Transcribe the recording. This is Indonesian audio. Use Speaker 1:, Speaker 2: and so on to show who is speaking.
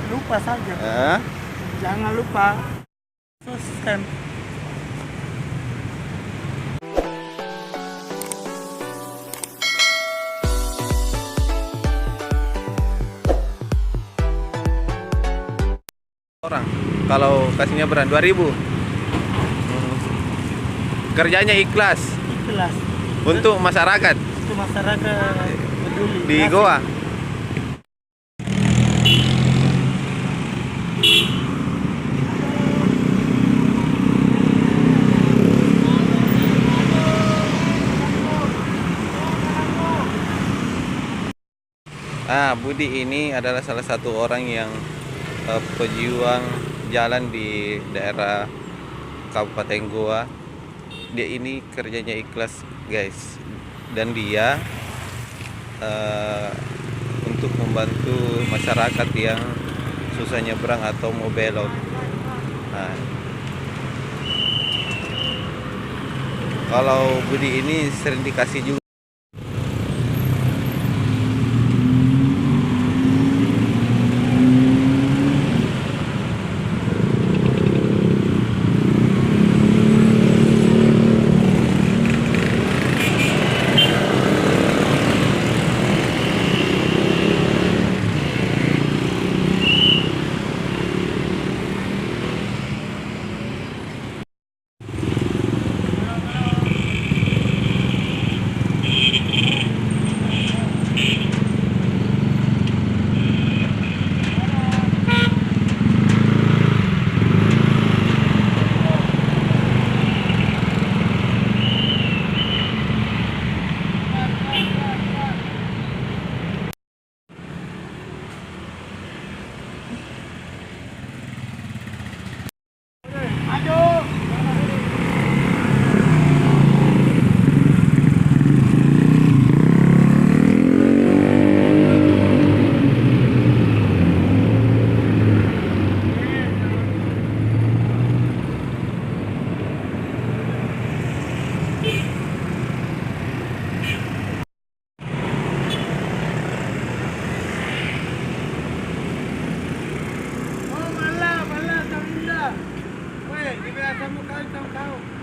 Speaker 1: lupa saja.
Speaker 2: Eh?
Speaker 1: Jangan lupa subscribe.
Speaker 2: Orang kalau kasihnya beran 2000. Kerjanya ikhlas
Speaker 1: Ikhlas
Speaker 2: untuk masyarakat
Speaker 1: untuk masyarakat peduli.
Speaker 2: di
Speaker 1: Kasih.
Speaker 2: Goa. Budi ini adalah salah satu orang yang pejuang jalan di daerah Kabupaten Goa. Dia ini kerjanya ikhlas, guys, dan dia untuk membantu masyarakat yang susah nyebrang atau mau belok. Nah, kalau Budi ini sering dikasih juga. Weh, di belakangmu kau tahu.